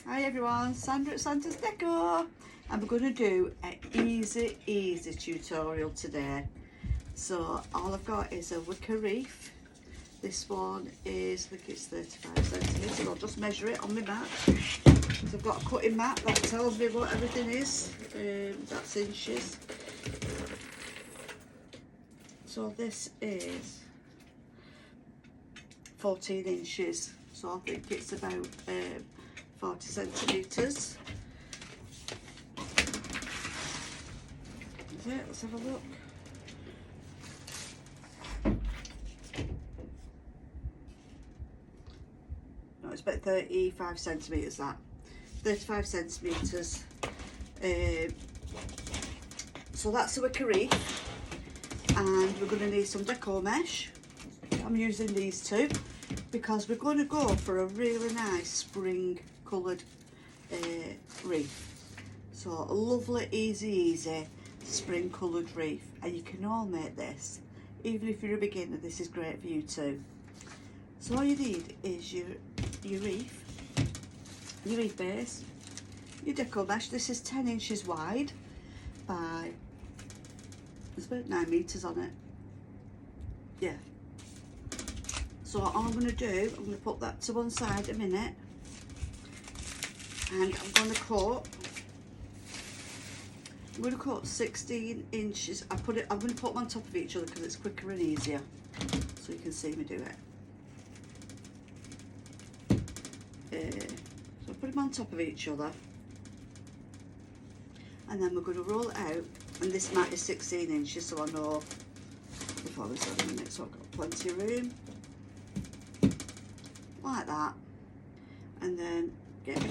Hi everyone, Sandra at Santa's Decor, and we're going to do an easy tutorial today. So all I've got is a wicker wreath. This one is, I think it's 35 centimetres. I'll just measure it on my mat. So I've got a cutting mat that tells me what everything is. That's inches. So this is 14 inches. So I think it's about 40 centimetres. Is it? Let's have a look. No, it's about 35 centimetres that. 35 centimetres. So that's a wicker wreath. And we're going to need some decor mesh. I'm using these two because we're going to go for a really nice spring coloured wreath. So a lovely, easy spring coloured wreath, and you can all make this. Even if you're a beginner, this is great for you too. So all you need is your wreath base, your decor mesh. This is 10 inches wide by, there's about 9 metres on it. Yeah. So all I'm going to do, I'm going to put that to one side a minute, and I'm going to cut 16 inches. I'm going to put them on top of each other because it's quicker and easier, so you can see me do it. So I'll put them on top of each other, and then we're going to roll it out. And this mat is 16 inches, so I know before this in a minute, so I've got plenty of room. Like that. And then get a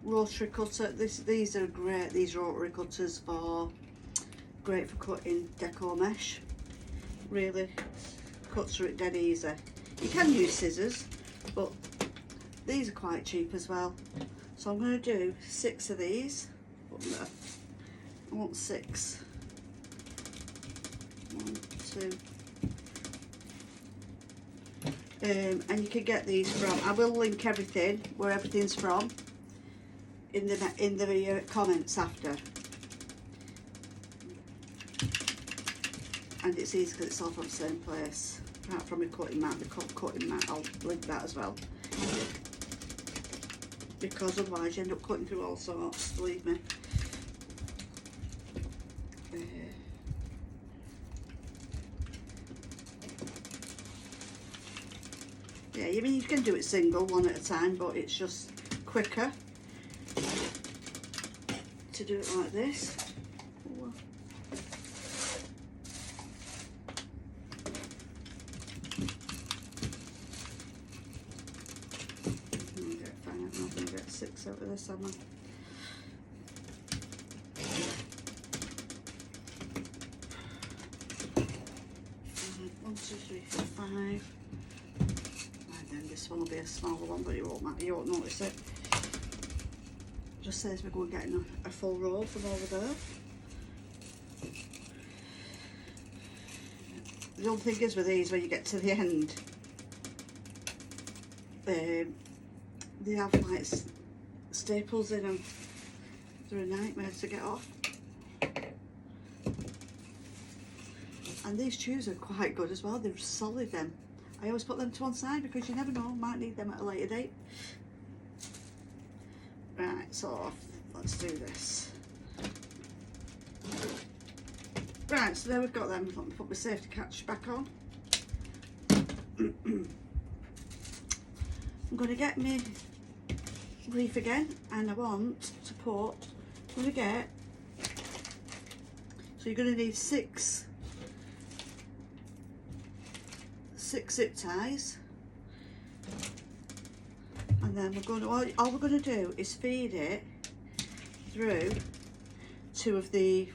rotary cutter. These are great, these rotary cutters great for cutting decor mesh. Really cuts through it dead easy. You can use scissors, but these are quite cheap as well. So I'm going to do 6 of these. I want 6. 1, 2. And you can get these from, I will link everything, where everything's from, in the comments after. And it's easy because it's all from the same place. Apart from a cutting mat, the cutting mat, I'll link that as well. Because otherwise you end up cutting through all sorts, believe me. Yeah, I mean you can do it single, one at a time, but it's just quicker to do it like this. I'm going to get 6 out of this, am I? 1, 2, 3, 4, 5. Then this one will be a smaller one, but you won't notice it. Just says we're going getting a full roll from over there. The only thing is with these, when you get to the end, they have like staples in them. They're a nightmare to get off. And these shoes are quite good as well. They're solid then. I always put them to one side because you never know, might need them at a later date. Right, so let's do this. Right, so there we've got them. Let me put my safety catch back on. I'm going to get my wreath again, and I want to put, I'm going to get, so you're going to need 6 zip ties, and then we're going to, all we're going to do is feed it through 2 of the,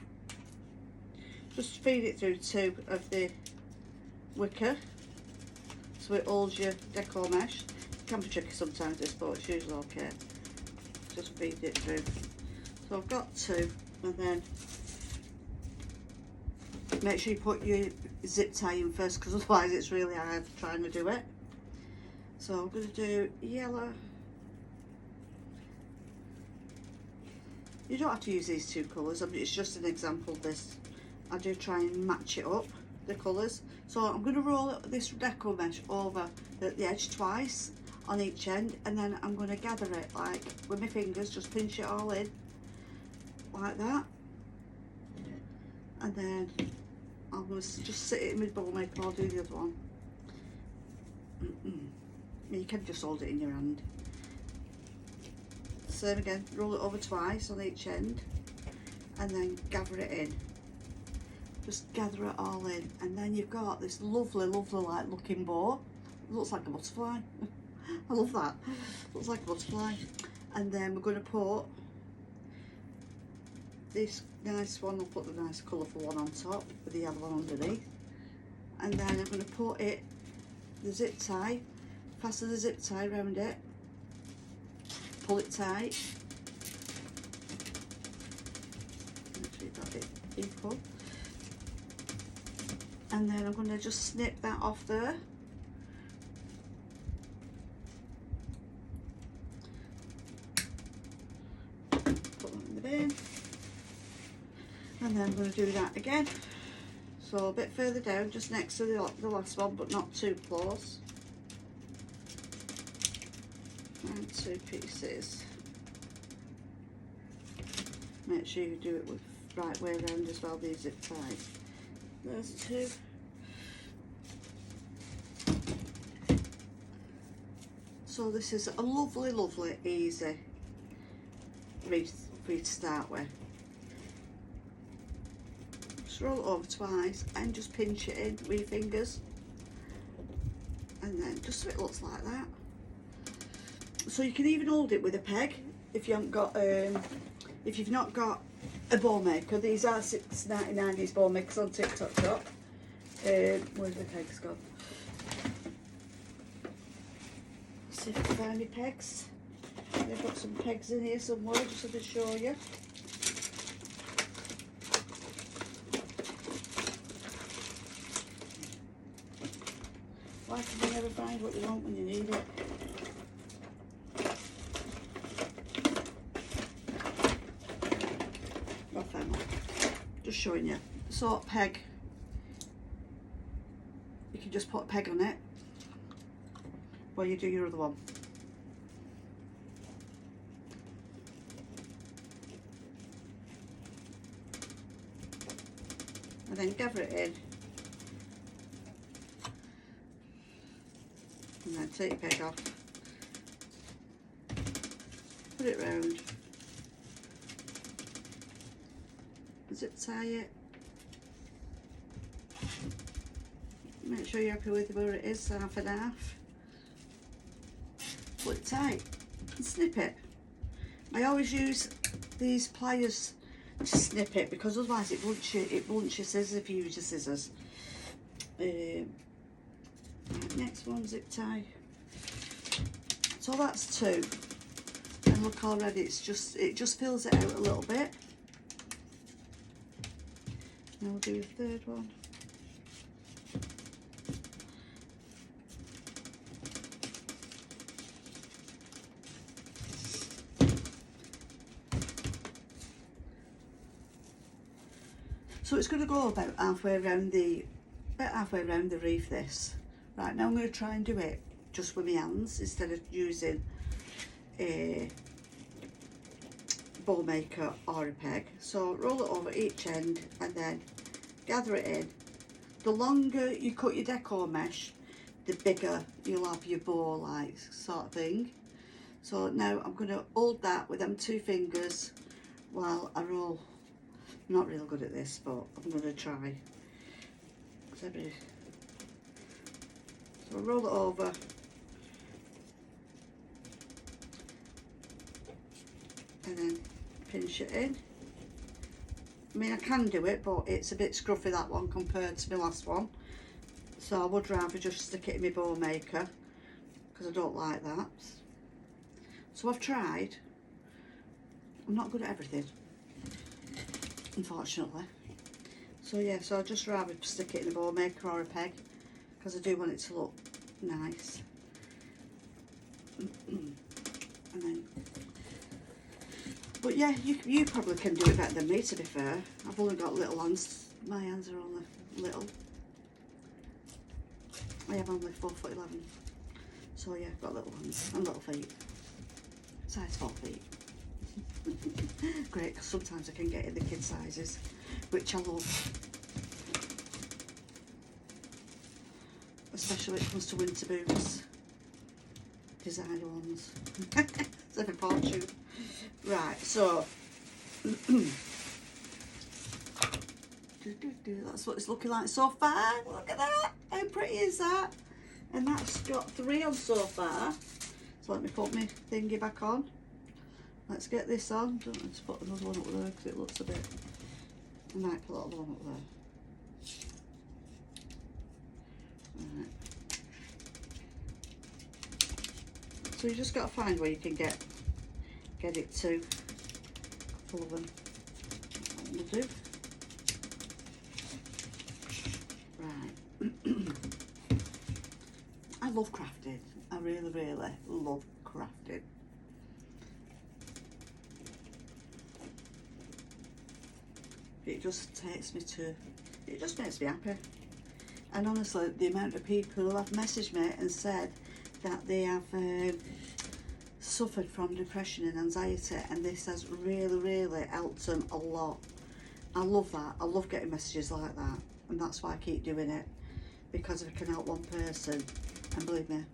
just feed it through 2 of the wicker, so it holds your decor mesh. It can be tricky sometimes this, but it's usually okay. Just feed it through. So I've got 2, and then make sure you put your zip tie in first, because otherwise it's really hard trying to do it. So I'm going to do yellow, You don't have to use these two colours, I mean, it's just an example of this. I do try and match it up, the colours. So I'm going to roll this deco mesh over the edge twice on each end, and then I'm going to gather it like with my fingers, just pinch it all in like that, and then I'm going to just sit it in my bowl maker. I'll do the other one. You can just hold it in your hand. Same again, roll it over twice on each end, and then gather it in. Just gather it all in, and then you've got this lovely, lovely like looking bow. It looks like a butterfly. I love that. Looks like a butterfly. And then we're going to put this nice one. I'll put the nice colourful one on top with the other one underneath. And then I'm going to put it, the zip tie, fasten the zip tie around it, pull it tight. Make sure you've got it equal. And then I'm going to just snip that off there. Put that in the bin. And then I'm going to do that again. So a bit further down, just next to the last one, but not too close. And 2 pieces. Make sure you do it with the right way around as well, these zip ties. There's 2. So this is a lovely, lovely, easy wreath for you to start with. Just roll it over twice and just pinch it in with your fingers, and then just so it looks like that. So you can even hold it with a peg if you haven't got if you've not got a bow maker. These are £6.99, these bow makers on TikTok shop. Where's the pegs gone? See if I can find any pegs. I've got some pegs in here somewhere just so to show you. Why can you never find what you want when you need it? I'll find one. Just showing you. So peg, you can just put a peg on it while you do your other one. And then gather it in. And then take your peg off. Put it round. Zip tie it. Make sure you're happy with where it is, half and half. Pull it tight and snip it. I always use these pliers to snip it because otherwise it blunts your scissors if you use your scissors. Next one, zip tie. So that's 2. And look, already it just fills it out a little bit. Now we'll do a 3rd one. So it's going to go about halfway around the wreath this. Right, now I'm going to try and do it just with my hands instead of using a bow maker or a peg. So roll it over each end and then gather it in. The longer you cut your decor mesh, the bigger you'll have your bow like sort of thing. So now I'm going to hold that with them 2 fingers while I roll. I'm not real good at this, but I'm going to try. So roll it over. And then pinch it in. I mean, I can do it, but it's a bit scruffy, that one, compared to my last one. So I would rather just stick it in my bow maker, because I don't like that. So I've tried. I'm not good at everything, unfortunately. So yeah, so I'd just rather stick it in a bow maker or a peg, because I do want it to look nice. And then But yeah, you probably can do it better than me, to be fair. I've only got little hands. My hands are only little. I am only 4'11". So yeah, I've got little hands and little feet. Size 4 feet. Great, because sometimes I can get in the kid sizes, which I love. Especially when it comes to winter boots. Designer ones. It's like a fortune. Right, so that's what it's looking like so far. Look at that. How pretty is that? And that's got 3 on so far. So let me put my thingy back on. Let's get this on. Don't need to put another one up there because it looks a bit. I might put another one up there. Right. So you just got to find where you can get it to. A couple of them will do. Right. I love crafting. I really, really love crafting. It just takes me to, it just makes me happy. And honestly, the amount of people who have messaged me and said that they have suffered from depression and anxiety, and this has really, really helped them a lot. I love that. I love getting messages like that, and that's why I keep doing it, because if I can help one person, and believe me,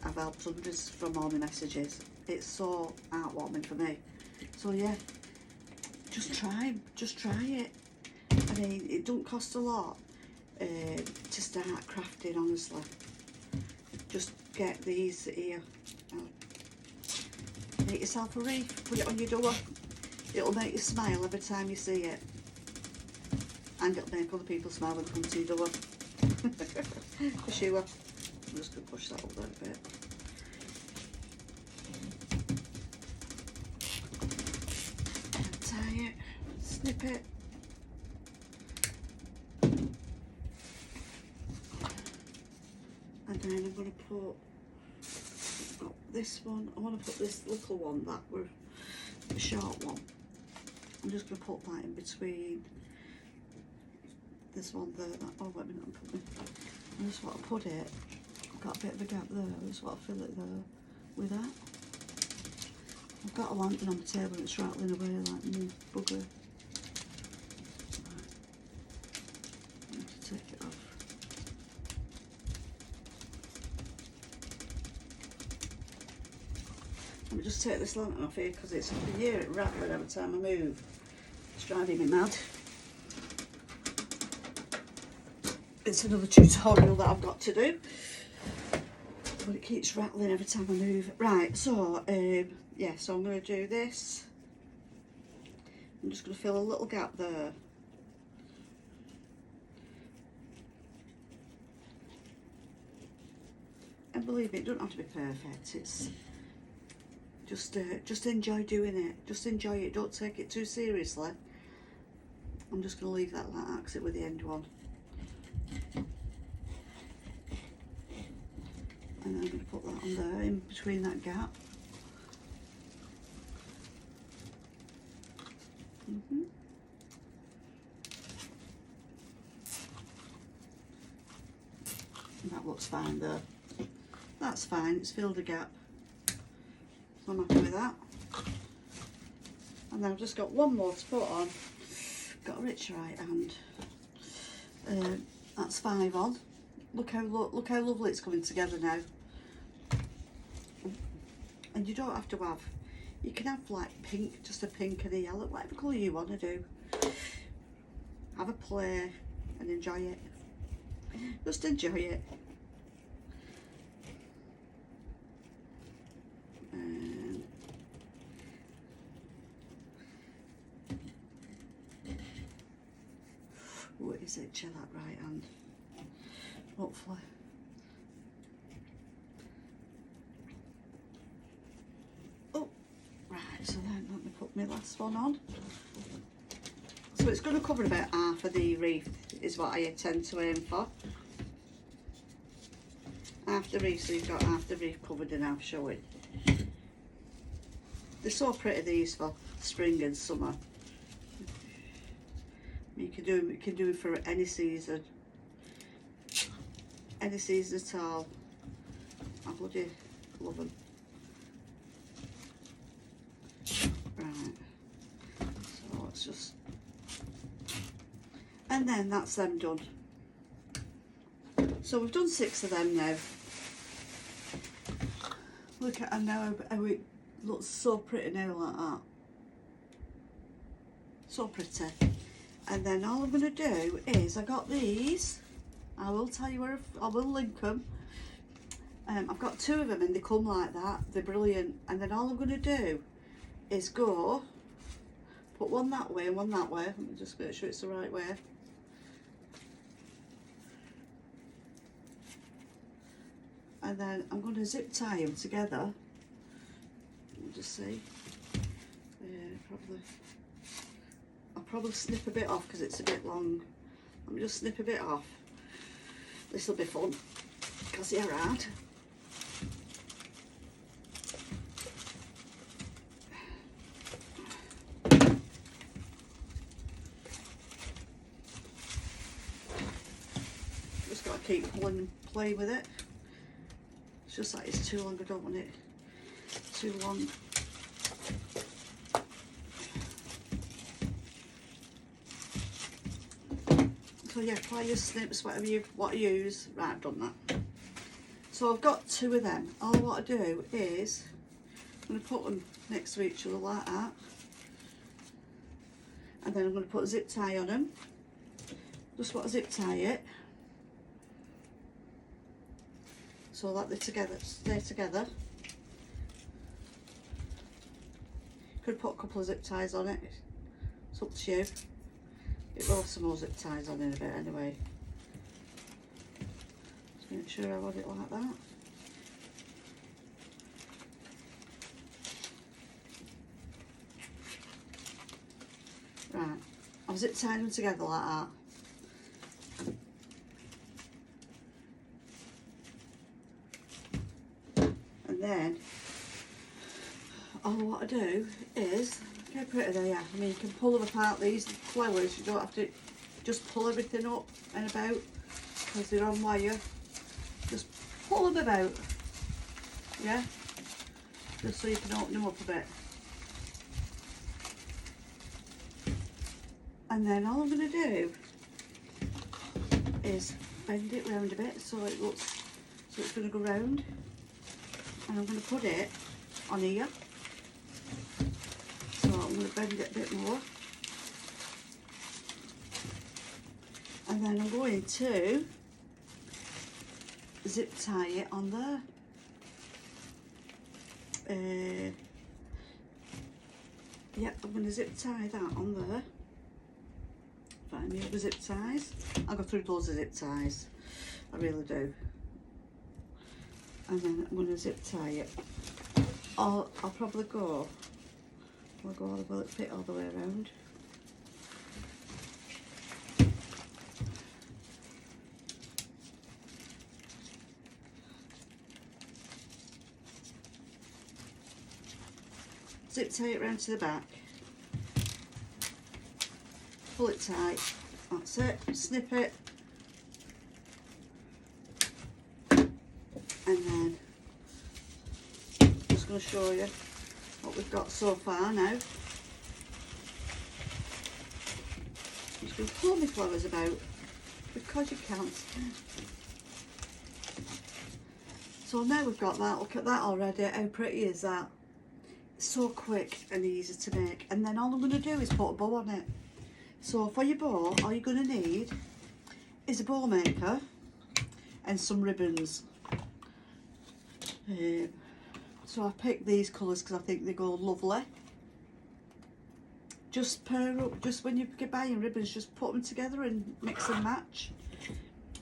I've helped hundreds from all my messages. It's so heartwarming for me. So yeah, just try it. I mean, it don't cost a lot to start crafting, honestly. Just get these here. Make yourself a wreath, put it on your door. It'll make you smile every time you see it. And it'll make other people smile when they come to your door. For sure. I'm just going to push that up there a bit. Tie it, snip it. And then I'm going to put this one. I want to put this little one, that were the short one. I'm just going to put that in between this one there. Oh, wait a minute, I just want to put it. I've got a bit of a gap there. I just want to fill it there with that. I've got a lantern on the table and it's rattling away like a bugger. Right. I need to take it off. Let me just take this lantern off here because it's up in here, it rattling every time I move. It's driving me mad. It's another tutorial that I've got to do, but it keeps rattling every time I move. Right, so yeah, so I'm going to do this. I'm just going to fill a little gap there. And believe me, it doesn't have to be perfect. It's just enjoy doing it. Just enjoy it. Don't take it too seriously. I'm just going to leave that like that because it with the end one. And then I'm going to put that on there in between that gap. That looks fine there. That's fine, it's filled a gap. So I'm happy with that. And then I've just got one more to put on. Got a rich right hand. That's 5 on. Look how lovely it's coming together now. And you don't have to have, you can have like pink, just a pink and a yellow, whatever colour you want to do. Have a play and enjoy it. Just enjoy it. What is it? Chill that right hand. Hopefully. Oh, right, so then let me put my last one on. So it's going to cover about half of the wreath, is what I tend to aim for. Half the wreath, so you've got half the wreath covered and half showing. They're so pretty, these, for spring and summer. You can do it for any season at all. I bloody love them. Right, so let's just, and then that's them done. So we've done 6 of them now. Look at, and now how it looks so pretty now like that. So pretty. And then all I'm going to do is, I got these, I will tell you where, I will link them. I've got 2 of them and they come like that, they're brilliant. And then all I'm going to do is go, put one that way and one that way. Let me just make sure it's the right way. And then I'm going to zip tie them together. We'll just see. I'll probably snip a bit off because it's a bit long. Let me just snip a bit off. This will be fun because they're hard. Just got to keep pulling and playing with it. It's just like it's too long, I don't want it too long. So yeah, apply your snips, whatever you use. Right, I've done that. So I've got 2 of them. All I want to do is, I'm going to put them next to each other like that. And then I'm going to put a zip tie on them. Just want to zip tie it. So that they're together, stay together. Could put a couple of zip ties on it. It's up to you. It will have some more zip ties on in a bit anyway. Just make sure I want it like that. Right, I've zip tied them together like that. And then all I want to do is, how pretty they are. I mean, you can pull them apart, these flowers, you don't have to just pull everything up and about because they're on wire. Just pull them about, yeah, just so you can open them up a bit. And then all I'm going to do is bend it round a bit so it looks, so it's going to go round. And I'm going to put it on here. So I'm going to bend it a bit more. And then I'm going to zip tie it on there. Yep, I'm going to zip tie that on there. Find me other zip ties. I go through loads of zip ties. I really do. And then I'm going to zip tie it. I'll probably go. Will it fit all the way around? Zip tie it round to the back. Pull it tight. That's it. Snip it. And then just going to show you what we've got so far now. I'm just going to pull my flowers about because you can't. So now we've got that. Look at that already. How pretty is that? It's so quick and easy to make. And then all I'm going to do is put a bow on it. So for your bow, all you're going to need is a bow maker and some ribbons. So I picked these colours because I think they go lovely. Just pair up, just when you're buying ribbons, just put them together and mix and match.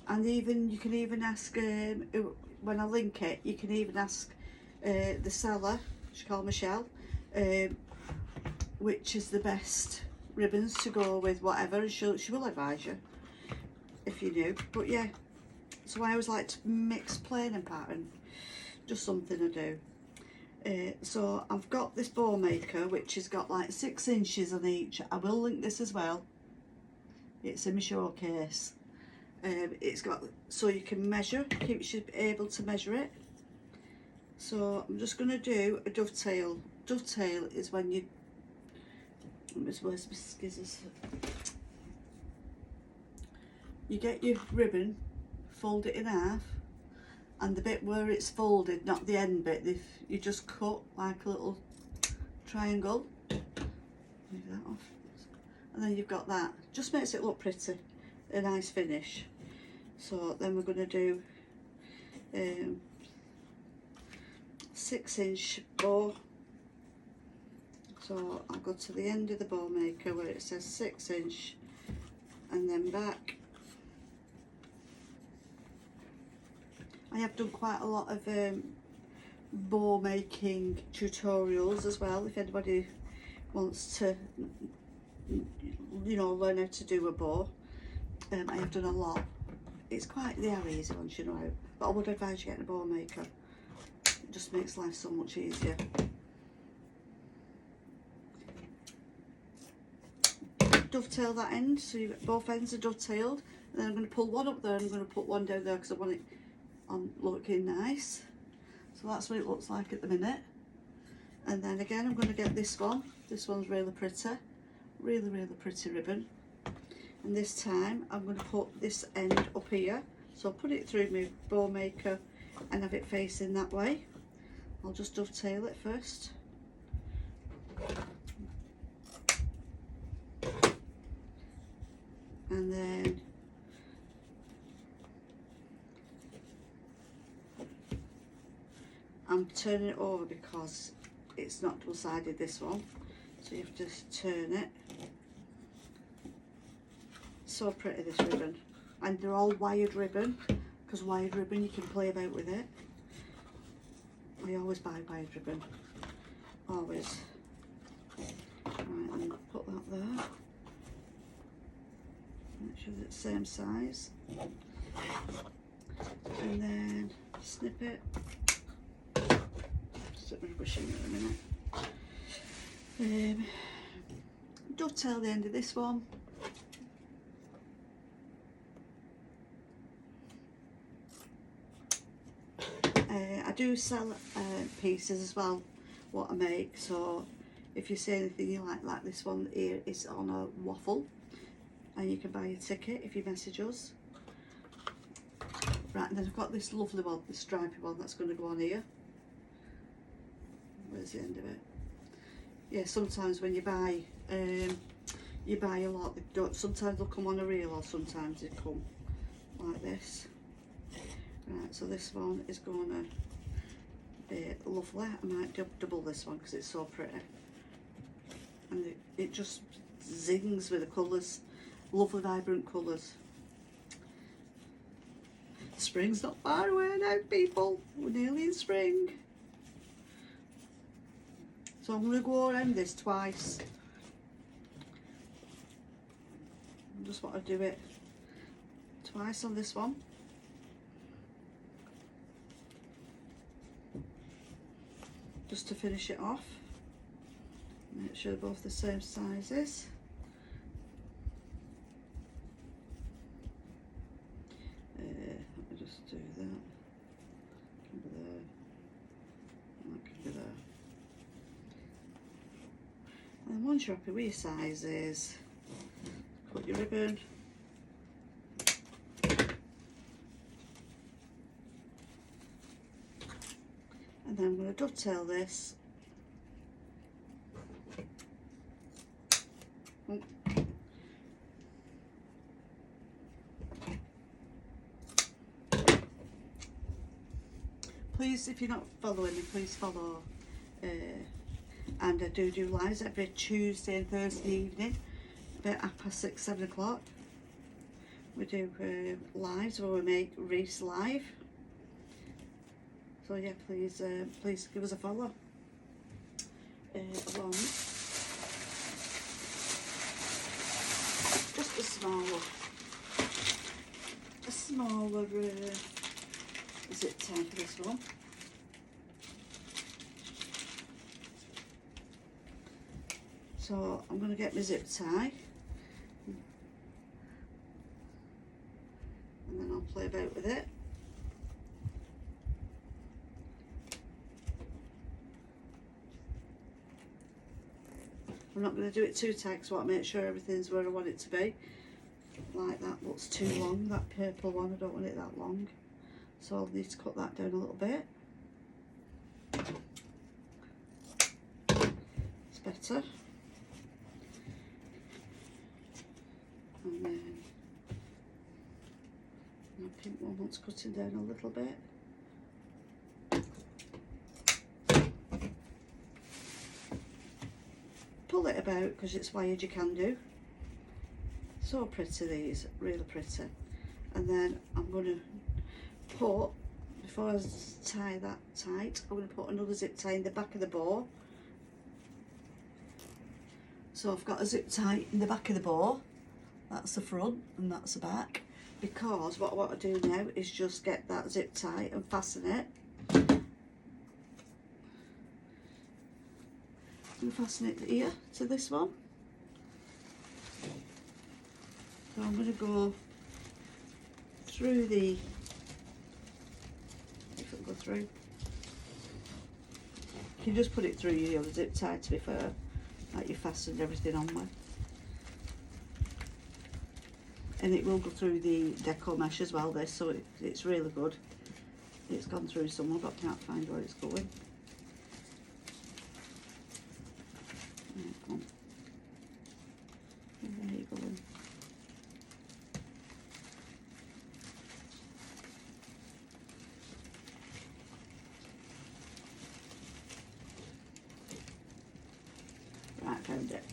And even you can even ask, when I link it, you can even ask the seller, she's called Michelle, which is the best ribbons to go with whatever, and she will advise you if you knew. But yeah, so I always like to mix plain and pattern, just something I do. So I've got this bow maker which has got like 6 inches on each. I will link this as well. It's in my showcase. It's got, so you can measure, you should be able to measure it. So I'm just going to do a dovetail. Dovetail is when you, where's my scissors? You get your ribbon, fold it in half, and the bit where it's folded, not the end bit, you just cut like a little triangle. Move that off. And then you've got that. Just makes it look pretty, a nice finish. So then we're going to do 6-inch bow. So I'll go to the end of the bow maker where it says 6-inch, and then back. I have done quite a lot of bow making tutorials as well, if anybody wants to, you know, learn how to do a bow. I have done a lot. It's quite, they are easy once you know how, but I would advise you getting a bow maker. It just makes life so much easier. Dovetail that end, so you've got both ends are dovetailed, and then I'm going to pull one up there and I'm going to put one down there because I want it on looking nice. So that's what it looks like at the minute. And then again I'm going to get this one. This one's really pretty, really pretty ribbon. And this time I'm going to put this end up here. So I'll put it through my bow maker and have it facing that way. I'll just dovetail it first. And then I'm turning it over because it's not double-sided, this one, so you have to turn it. So pretty, this ribbon, and they're all wired ribbon, because wired ribbon you can play about with it. I always buy wired ribbon, always. Right, and put that there. Make sure it's the same size, and then snip it. Stick my brush in in a minute. Dovetail the end of this one. I do sell pieces as well, what I make, so if you see anything you like this one here is on a waffle, and you can buy a ticket if you message us. Right, and then I've got this lovely one, this stripy one that's going to go on here. Where's the end of it? Yeah, sometimes when you buy a lot, they don't, sometimes they'll come on a reel, or sometimes they come like this. Right, so this one is going to be lovely. I might double this one because it's so pretty, and it just zings with the colours, lovely vibrant colours. Spring's not far away now, people. We're nearly in spring. So I'm going to go around this twice. I just want to do it twice on this one. Just to finish it off. Make sure they're both the same sizes. Let me just do that. Can be there. That can be there. And once you're happy with your sizes, cut your ribbon. And then I'm going to dovetail this. Please, if you're not following me, please follow. And I do lives every Tuesday and Thursday evening, about 6:30, 7 o'clock. We do lives where we make wreaths live. So yeah, please give us a follow. Along just a smaller zip tie for this one. So I'm going to get my zip tie, and then I'll play about with it. I'm not going to do it too tight because I want to make sure everything's where I want it to be. Like that looks too long, that purple one, I don't want it that long. So I'll need to cut that down a little bit. It's better. And then my pink one wants cutting down a little bit. Pull it about because it's wired, you can do. So pretty, these, really pretty. And then I'm going to put, before I tie that tight, I'm going to put another zip tie in the back of the bow. So I've got a zip tie in the back of the bow. That's the front and that's the back. Because what I want to do now is just get that zip tie and fasten it. I'm going to fasten it here to this one. So I'm going to go through the, if it'll go through. You can just put it through your other zip tie, to be fair, like you fastened everything on with. And it will go through the deco mesh as well, this, so it's really good. It's gone through somewhere, but I can't find where it's going. Come on. There you go. Right, found it.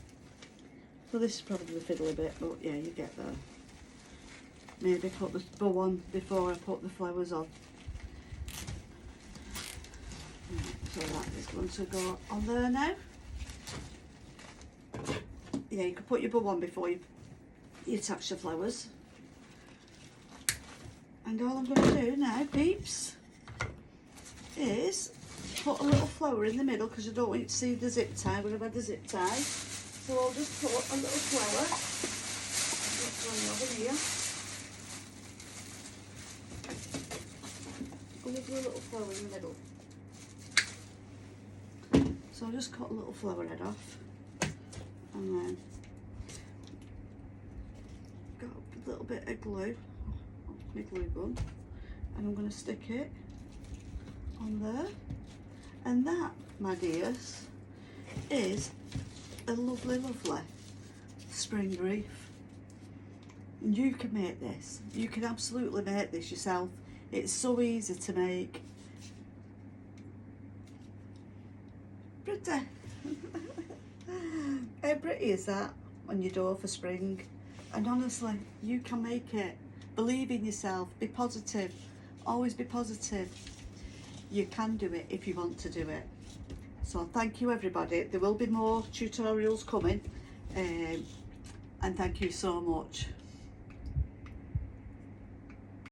So this is probably the fiddly bit, but yeah, you get there. Maybe put the bow on before I put the flowers on. Right, so that is going to go on there now. Yeah, you could put your bow on before you attach the flowers. And all I'm going to do now, peeps, is put a little flower in the middle because I don't want you to see the zip tie when I've had the zip tie. So I'll just put a little flower. This one over here. I'll do a little flower in the middle. So I'll just cut a little flower head off. And then got a little bit of glue, my glue gun, and I'm going to stick it on there. And that, my dears, is a lovely, lovely spring wreath. And you can make this. You can absolutely make this yourself. It's so easy to make. Pretty. How pretty is that on your door for spring? And honestly, you can make it. Believe in yourself. Be positive. Always be positive. You can do it if you want to do it. So thank you, everybody. There will be more tutorials coming. And thank you so much.